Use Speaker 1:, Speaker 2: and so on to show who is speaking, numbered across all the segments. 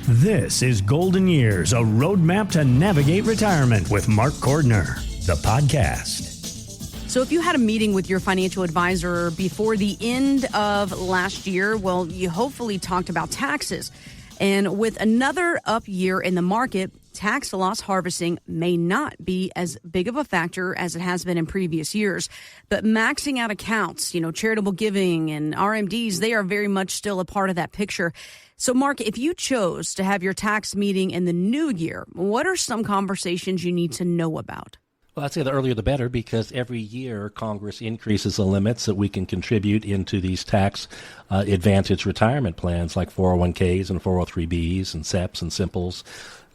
Speaker 1: This is Golden Years, a roadmap to navigate retirement with Mark Cordner, the podcast.
Speaker 2: So if you had a meeting with your financial advisor before the end of last year, well, you hopefully talked about taxes. And with another up year in the market, tax loss harvesting may not be as big of a factor as it has been in previous years. But maxing out accounts, charitable giving and RMDs, they are very much still a part of that picture. So, Mark, if you chose to have your tax meeting in the new year, what are some conversations you need to know about?
Speaker 3: Well, I'd say the earlier the better, because every year Congress increases the limits that we can contribute into these tax advantage retirement plans like 401ks and 403bs and SEPs and Simples,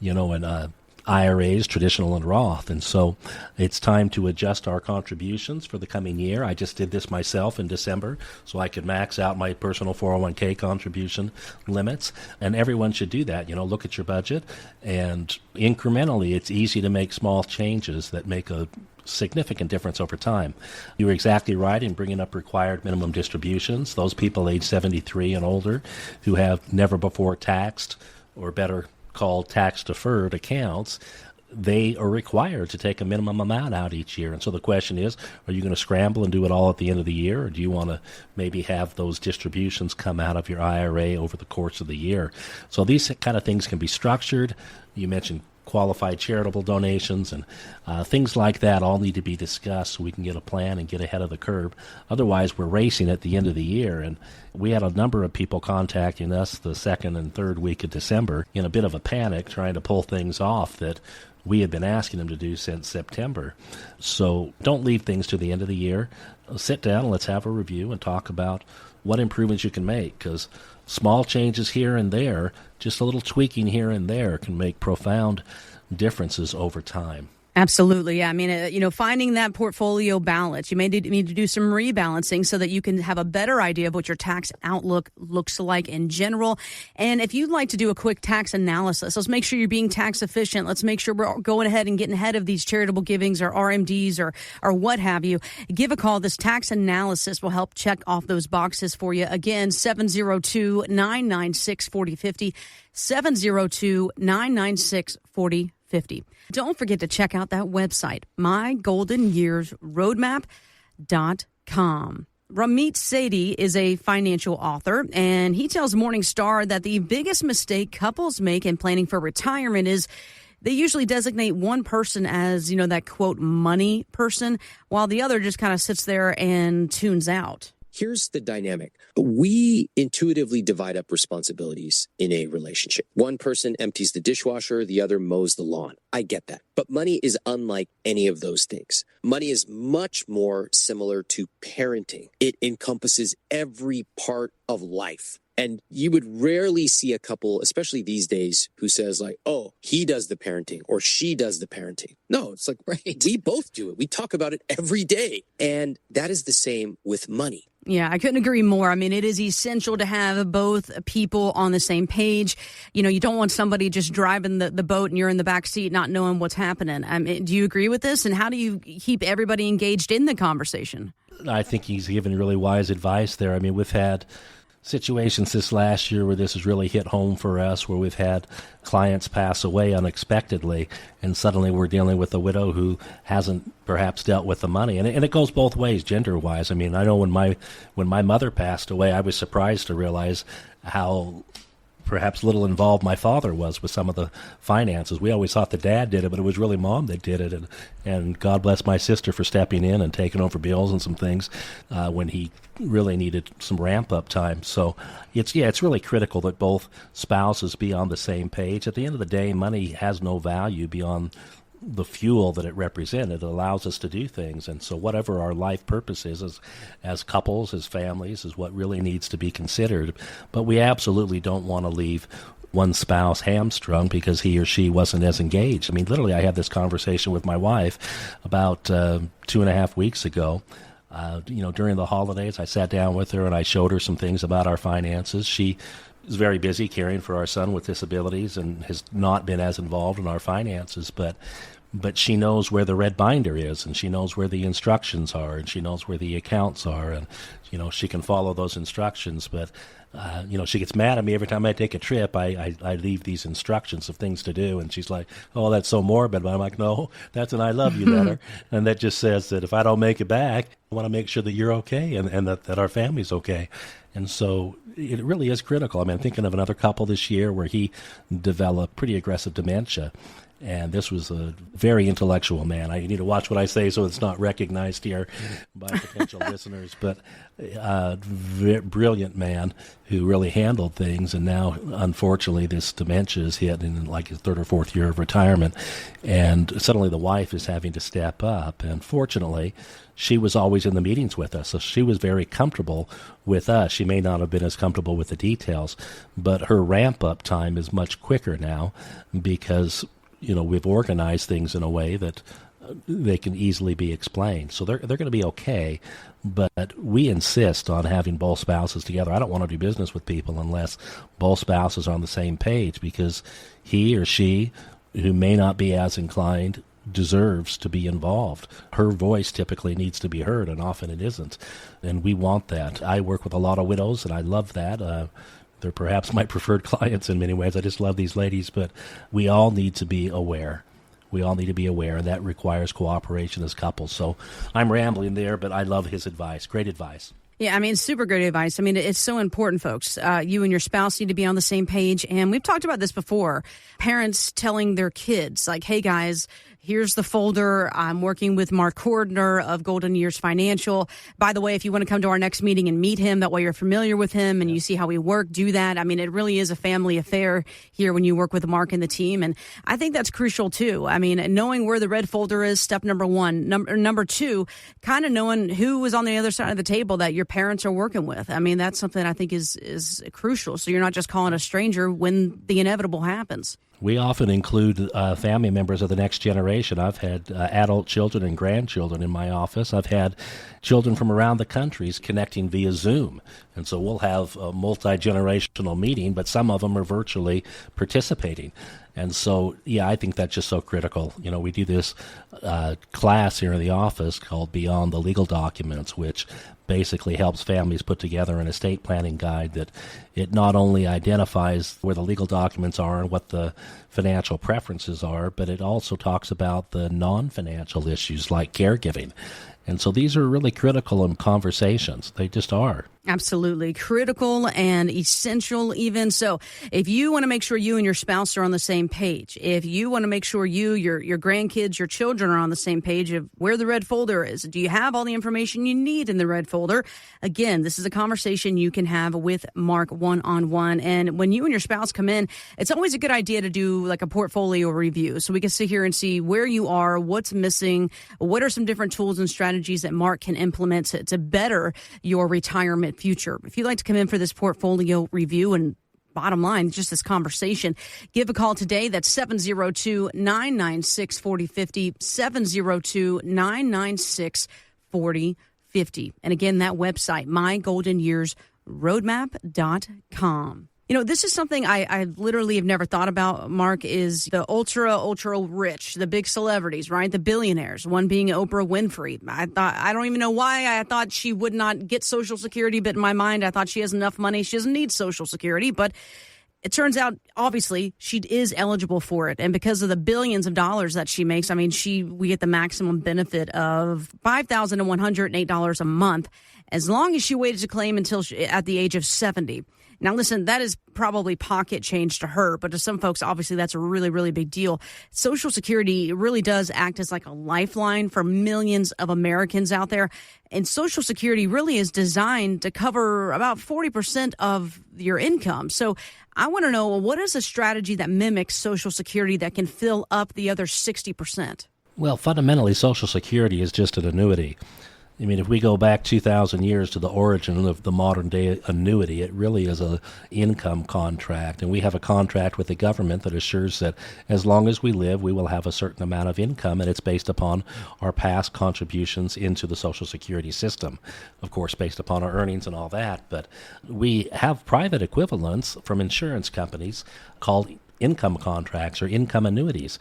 Speaker 3: and IRAs, traditional and Roth. And so it's time to adjust our contributions for the coming year. I just did this myself in December so I could max out my personal 401k contribution limits. And everyone should do that. Look at your budget, and incrementally it's easy to make small changes that make a significant difference over time. You were exactly right in bringing up required minimum distributions. Those people age 73 and older who have never before taxed, or better called tax-deferred accounts, they are required to take a minimum amount out each year. And so the question is, are you going to scramble and do it all at the end of the year, or do you want to maybe have those distributions come out of your IRA over the course of the year? So these kind of things can be structured. You mentioned qualified charitable donations and things like that all need to be discussed so we can get a plan and get ahead of the curve. Otherwise, we're racing at the end of the year. And we had a number of people contacting us the second and third week of December in a bit of a panic, trying to pull things off that we had been asking them to do since September. So don't leave things to the end of the year. Sit down and let's have a review and talk about what improvements you can make, because small changes here and there, just a little tweaking here and there, can make profound differences over time.
Speaker 2: Absolutely. Yeah. I mean, finding that portfolio balance, you may need to do some rebalancing so that you can have a better idea of what your tax outlook looks like in general. And if you'd like to do a quick tax analysis, let's make sure you're being tax efficient. Let's make sure we're going ahead and getting ahead of these charitable givings or RMDs or what have you. Give a call. This tax analysis will help check off those boxes for you. Again, 702-996-4050, 702-996-4050. Don't forget to check out that website, mygoldenyearsroadmap.com. Ramit Sethi is a financial author, and he tells Morningstar that the biggest mistake couples make in planning for retirement is they usually designate one person as, that, quote, money person, while the other just kind of sits there and tunes out.
Speaker 4: Here's the dynamic. We intuitively divide up responsibilities in a relationship. One person empties the dishwasher, the other mows the lawn. I get that. But money is unlike any of those things. Money is much more similar to parenting. It encompasses every part of life. And you would rarely see a couple, especially these days, who says like, oh, he does the parenting or she does the parenting. No, it's like, right, we both do it. We talk about it every day. And that is the same with money.
Speaker 2: Yeah, I couldn't agree more. I mean, it is essential to have both people on the same page. You don't want somebody just driving the boat and you're in the back seat not knowing what's happening. Do you agree with this? And how do you keep everybody engaged in the conversation?
Speaker 3: I think he's given really wise advice there. I mean, we've had situations this last year where this has really hit home for us, where we've had clients pass away unexpectedly, and suddenly we're dealing with a widow who hasn't perhaps dealt with the money. And it goes both ways, gender-wise. I mean, I know when my mother passed away, I was surprised to realize how perhaps little involved my father was with some of the finances. We always thought the dad did it, but it was really mom that did it. And God bless my sister for stepping in and taking over bills and some things when he really needed some ramp-up time. So it's really critical that both spouses be on the same page. At the end of the day, money has no value beyond the fuel that it represented. It allows us to do things. And so whatever our life purpose is as couples, as families, is what really needs to be considered. But we absolutely don't want to leave one spouse hamstrung because he or she wasn't as engaged. I mean, literally, I had this conversation with my wife about 2.5 weeks ago. During the holidays, I sat down with her and I showed her some things about our finances. She is very busy caring for our son with disabilities and has not been as involved in our finances. But but she knows where the red binder is, and she knows where the instructions are, and she knows where the accounts are, and she can follow those instructions. But she gets mad at me every time I take a trip. I leave these instructions of things to do, and she's like, "Oh, that's so morbid." But I'm like, "No, that's an I love you letter," and that just says that if I don't make it back, I want to make sure that you're okay and that our family's okay. And so it really is critical. I mean, I'm thinking of another couple this year where he developed pretty aggressive dementia. And this was a very intellectual man. I need to watch what I say so it's not recognized here by potential listeners. But a brilliant man who really handled things. And now, unfortunately, this dementia is hit in like his third or fourth year of retirement. And suddenly the wife is having to step up. And fortunately, she was always in the meetings with us. So she was very comfortable with us. She may not have been as comfortable with the details, but her ramp-up time is much quicker now because we've organized things in a way that they can easily be explained. So they're going to be okay, but we insist on having both spouses together. I don't want to do business with people unless both spouses are on the same page, because he or she, who may not be as inclined, deserves to be involved. Her voice typically needs to be heard, and often it isn't. And we want that. I work with a lot of widows, and I love that. They're perhaps my preferred clients in many ways. I just love these ladies, but we all need to be aware. We all need to be aware, and that requires cooperation as couples. So I'm rambling there, but I love his advice. Great advice.
Speaker 2: Yeah, I mean, super great advice. I mean, it's so important, folks. You and your spouse need to be on the same page. And we've talked about this before. Parents telling their kids, like, hey, guys, here's the folder. I'm working with Mark Cordner of Golden Years Financial. By the way, if you want to come to our next meeting and meet him, that way you're familiar with him and you see how we work, do that. I mean, it really is a family affair here when you work with Mark and the team. And I think that's crucial, too. I mean, knowing where the red folder is, step number one. Number two, kind of knowing who was on the other side of the table that your parents are working with. I mean, that's something I think is crucial. So you're not just calling a stranger when the inevitable happens.
Speaker 3: We often include family members of the next generation. I've had adult children and grandchildren in my office. I've had children from around the countries connecting via Zoom. And so we'll have a multi-generational meeting, but some of them are virtually participating. And so, yeah, I think that's just so critical. We do this class here in the office called Beyond the Legal Documents, which basically helps families put together an estate planning guide that it not only identifies where the legal documents are and what the financial preferences are, but it also talks about the non-financial issues like caregiving. And so these are really critical in conversations. They just are.
Speaker 2: Absolutely. Critical and essential even. So if you want to make sure you and your spouse are on the same page, if you want to make sure your grandkids, your children are on the same page of where the red folder is, do you have all the information you need in the red folder? Again, this is a conversation you can have with Mark one-on-one. And when you and your spouse come in, it's always a good idea to do like a portfolio review. So we can sit here and see where you are, what's missing, what are some different tools and strategies that Mark can implement to better your retirement future. If you'd like to come in for this portfolio review and bottom line, just this conversation, give a call today. That's 702-996-4050, 702-996-4050. And again, that website, mygoldenyearsroadmap.com. This is something I literally have never thought about, Mark, is the ultra rich, the big celebrities, right? The billionaires, one being Oprah Winfrey. I don't even know why I thought she would not get Social Security, but in my mind, I thought she has enough money. She doesn't need Social Security, but it turns out, obviously, she is eligible for it. And because of the billions of dollars that she makes, I mean, we get the maximum benefit of $5,108 a month, as long as she waited to claim until at the age of 70. Now, listen, that is probably pocket change to her, but to some folks, obviously, that's a really, really big deal. Social Security really does act as like a lifeline for millions of Americans out there. And Social Security really is designed to cover about 40% of your income. So I want to know, what is a strategy that mimics Social Security that can fill up the other 60%?
Speaker 3: Well, fundamentally, Social Security is just an annuity. I mean, if we go back 2,000 years to the origin of the modern-day annuity, it really is an income contract. And we have a contract with the government that assures that as long as we live, we will have a certain amount of income, and it's based upon our past contributions into the Social Security system. Of course, based upon our earnings and all that. But we have private equivalents from insurance companies called income contracts or income annuities.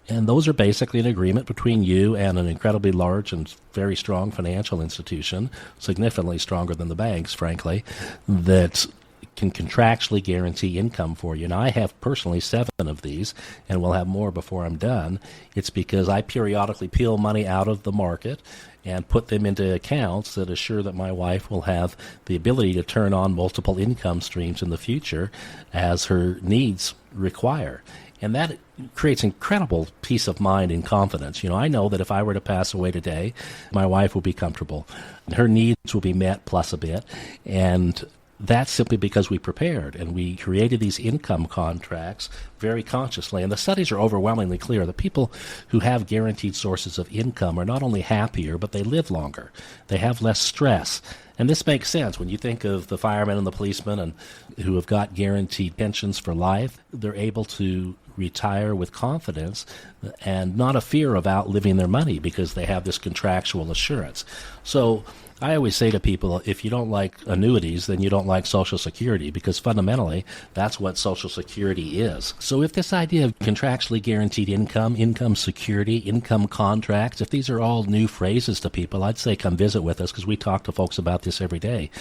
Speaker 3: And those are basically an agreement between you and an incredibly large and very strong financial institution, significantly stronger than the banks, frankly, that can contractually guarantee income for you. And I have personally 7 of these, and we'll have more before I'm done. It's because I periodically peel money out of the market and put them into accounts that assure that my wife will have the ability to turn on multiple income streams in the future as her needs require. And that creates incredible peace of mind and confidence. I know that if I were to pass away today, my wife will be comfortable. Her needs will be met plus a bit. And that's simply because we prepared and we created these income contracts very consciously. And the studies are overwhelmingly clear that people who have guaranteed sources of income are not only happier, but they live longer. They have less stress. And this makes sense when you think of the firemen and the policemen and who have got guaranteed pensions for life. They're able to retire with confidence and not a fear of outliving their money because they have this contractual assurance. So I always say to people, if you don't like annuities, then you don't like Social Security, because fundamentally, that's what Social Security is. So if this idea of contractually guaranteed income, income security, income contracts, if these are all new phrases to people, I'd say come visit with us, because we talk to folks about this every day.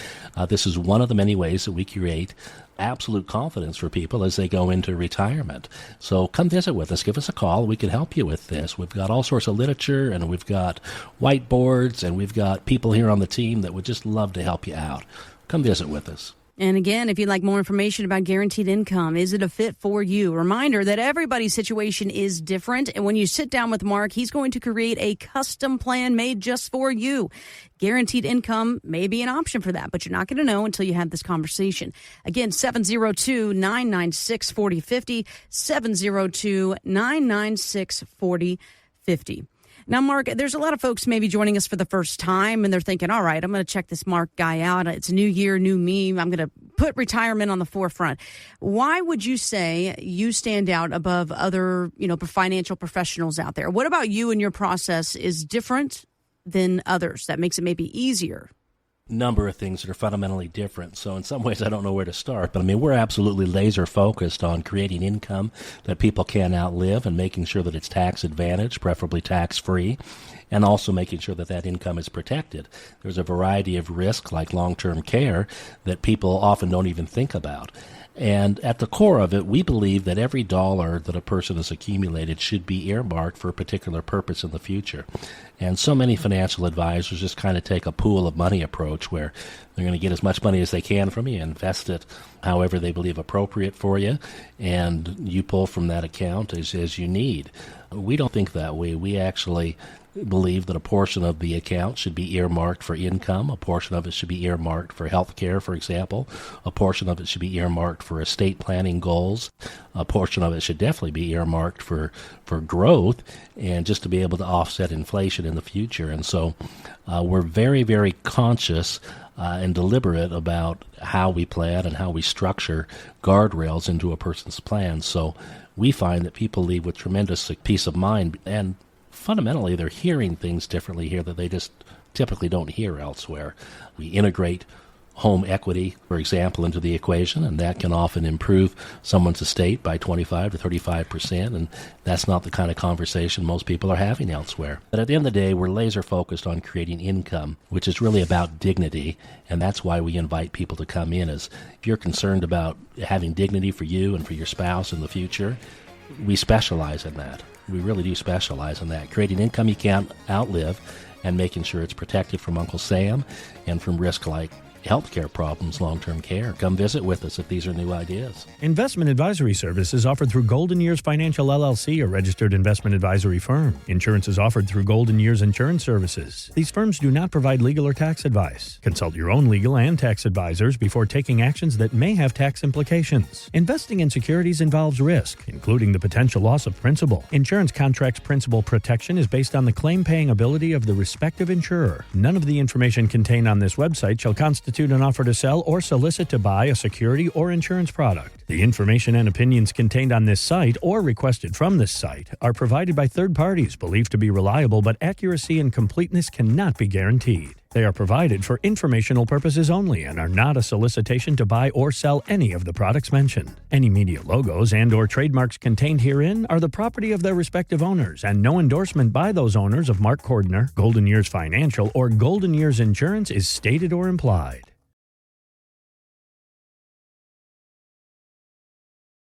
Speaker 3: This is one of the many ways that we create absolute confidence for people as they go into retirement. So come visit with us. Give us a call. We can help you with this. We've got all sorts of literature, and we've got whiteboards, and we've got people here on the team that would just love to help you out. Come visit with us.
Speaker 2: And again, if you'd like more information about guaranteed income, is it a fit for you? Reminder that everybody's situation is different. And when you sit down with Mark, he's going to create a custom plan made just for you. Guaranteed income may be an option for that, but you're not going to know until you have this conversation. Again, 702-996-4050, 702-996-4050. Now, Mark, there's a lot of folks maybe joining us for the first time, and they're thinking, all right, I'm going to check this Mark guy out. It's a new year, new me. I'm going to put retirement on the forefront. Why would you say you stand out above other, financial professionals out there? What about you and your process is different than others that makes it maybe easier?
Speaker 3: Number of things that are fundamentally different. So in some ways, I don't know where to start, but we're absolutely laser focused on creating income that people can outlive and making sure that it's tax advantaged, preferably tax free, and also making sure that that income is protected. There's a variety of risks like long-term care that people often don't even think about. And at the core of it, we believe that every dollar that a person has accumulated should be earmarked for a particular purpose in the future. And so many financial advisors just kind of take a pool of money approach where they're going to get as much money as they can from you, invest it however they believe appropriate for you, and you pull from that account as you need. We don't think that way. We actually believe that a portion of the account should be earmarked for income, a portion of it should be earmarked for health care, for example, a portion of it should be earmarked for estate planning goals, a portion of it should definitely be earmarked for growth and just to be able to offset inflation in the future. And so we're very, very conscious and deliberate about how we plan and how we structure guardrails into a person's plan. So we find that people leave with tremendous peace of mind, and fundamentally, they're hearing things differently here that they just typically don't hear elsewhere. We integrate home equity, for example, into the equation, and that can often improve someone's estate by 25 to 35%, and that's not the kind of conversation most people are having elsewhere. But at the end of the day, we're laser focused on creating income, which is really about dignity, and that's why we invite people to come in. Is if you're concerned about having dignity for you and for your spouse in the future, we specialize in that. We really do specialize in that, creating income you can't outlive and making sure it's protected from Uncle Sam and from risk like healthcare problems, long-term care. Come visit with us if these are new ideas.
Speaker 1: Investment advisory services offered through Golden Years Financial LLC, a registered investment advisory firm. Insurance is offered through Golden Years Insurance Services. These firms do not provide legal or tax advice. Consult your own legal and tax advisors before taking actions that may have tax implications. Investing in securities involves risk, including the potential loss of principal. Insurance contracts principal protection is based on the claim-paying ability of the respective insurer. None of the information contained on this website shall constitute an offer to sell or solicit to buy a security or insurance product. The information and opinions contained on this site or requested from this site are provided by third parties believed to be reliable, but accuracy and completeness cannot be guaranteed. They are provided for informational purposes only and are not a solicitation to buy or sell any of the products mentioned. Any media logos and or trademarks contained herein are the property of their respective owners, and no endorsement by those owners of Mark Cordner, Golden Years Financial, or Golden Years Insurance is stated or implied.